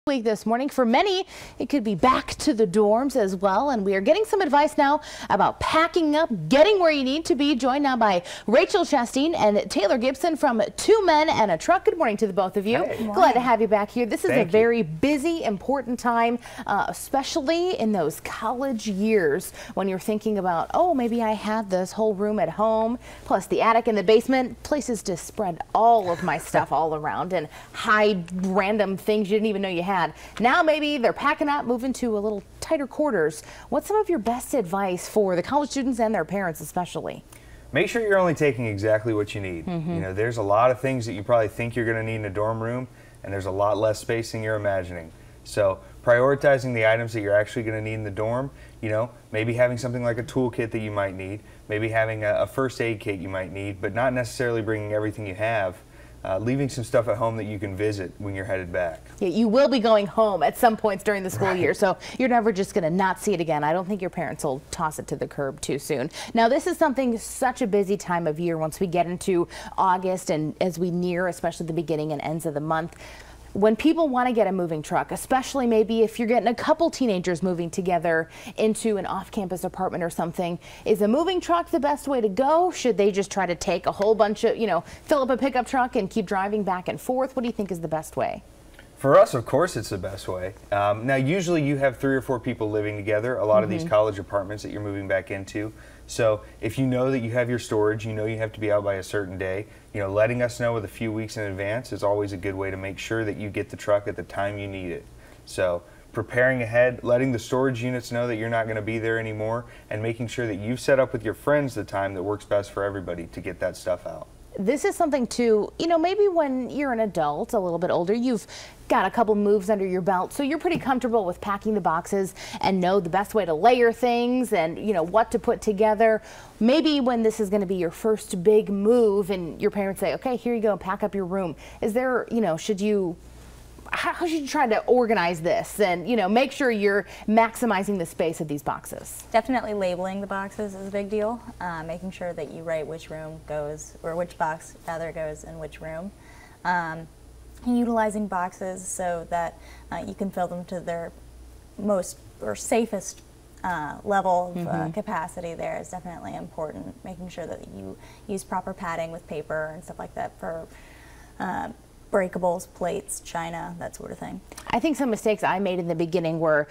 Week this morning. For many, it could be back to the dorms as well, and we are getting some advice now about packing up, getting where you need to be. Joined now by Rachel Chastain and Taylor Gibson from Two Men and a Truck. Good morning to the both of you. Hey. Glad to have you back here. This is a very busy, important time, especially in those college years when you're thinking about, oh, maybe I have this whole room at home, plus the attic and the basement, places to spread all of my stuff all around and hide random things you didn't even know you had. Now maybe they're packing up, moving to a little tighter quarters. What's some of your best advice for the college students and their parents especially? Make sure you're only taking exactly what you need. You know, there's a lot of things that you probably think you're going to need in a dorm room, and there's a lot less space than you're imagining. So prioritizing the items that you're actually going to need in the dorm, you know, maybe having something like a toolkit that you might need, maybe having a first aid kit you might need, but not necessarily bringing everything you have. Leaving some stuff at home that you can visit when you're headed back. Yeah, you will be going home at some points during the school year, so you're never just going to not see it again. I don't think your parents will toss it to the curb too soon. Now, this is something such a busy time of year once we get into August and as we near, especially the beginning and ends of the month. When people want to get a moving truck, especially maybe if you're getting a couple teenagers moving together into an off-campus apartment or something, is a moving truck the best way to go? Should they just try to take a whole bunch of, fill up a pickup truck and keep driving back and forth? What do you think is the best way? For us, of course, it's the best way. Now, usually you have 3 or 4 people living together, a lot of these college apartments that you're moving back into. So if you know that you have your storage, you know you have to be out by a certain day, letting us know with a few weeks in advance is always a good way to make sure that you get the truck at the time you need it. So preparing ahead, letting the storage units know that you're not going to be there anymore, and making sure that you've set up with your friends the time that works best for everybody to get that stuff out. This is something too, maybe when you're an adult, a little bit older, you've got a couple moves under your belt, so you're pretty comfortable with packing the boxes and know the best way to layer things and what to put together. Maybe when this is going to be your first big move and your parents say, okay, here you go, pack up your room. Is there, how should you try to organize this and make sure you're maximizing the space of these boxes? Definitely labeling the boxes is a big deal. Making sure that you write which room goes, or which box rather goes in which room. Utilizing boxes so that you can fill them to their most or safest level of capacity there is definitely important. Making sure that you use proper padding with paper and stuff like that for breakables, plates, china, that sort of thing. I think some mistakes I made in the beginning were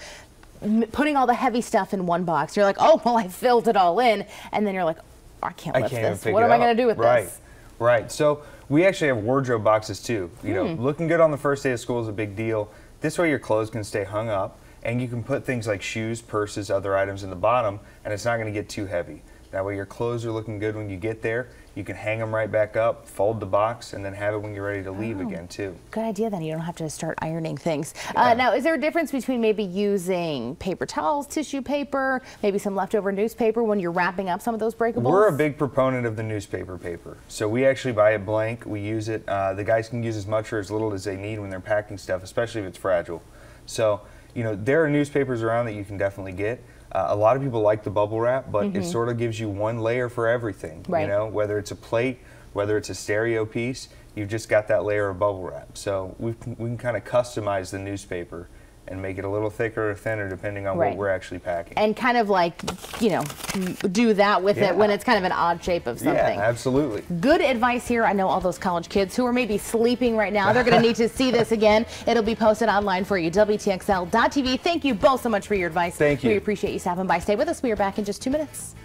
putting all the heavy stuff in one box. You're like, oh, well, I filled it all in. And then you're like, oh, I can't lift this. What am I going to do with this? Right. So we actually have wardrobe boxes too. Looking good on the first day of school is a big deal. This way your clothes can stay hung up, and you can put things like shoes, purses, other items in the bottom, and it's not going to get too heavy. That way your clothes are looking good when you get there. You can hang them right back up, fold the box, and then have it when you're ready to leave again too. Good idea then. You don't have to start ironing things. Now, is there a difference between maybe using paper towels, tissue paper, maybe some leftover newspaper when you're wrapping up some of those breakables? We're a big proponent of the newspaper paper. So we actually buy it blank. We use it. The guys can use as much or as little as they need when they're packing stuff, especially if it's fragile. So, there are newspapers around that you can definitely get. A lot of people like the bubble wrap, but it sort of gives you one layer for everything. Whether it's a plate, whether it's a stereo piece, you've just got that layer of bubble wrap. So we can kind of customize the newspaper and make it a little thicker or thinner depending on what we're actually packing. And kind of like, do that with it when it's kind of an odd shape of something. Yeah, absolutely. Good advice here. I know all those college kids who are maybe sleeping right now, they're going to need to see this again. It'll be posted online for you, WTXL.tv. Thank you both so much for your advice. Thank you. We appreciate you stopping by. Stay with us. We are back in just 2 minutes.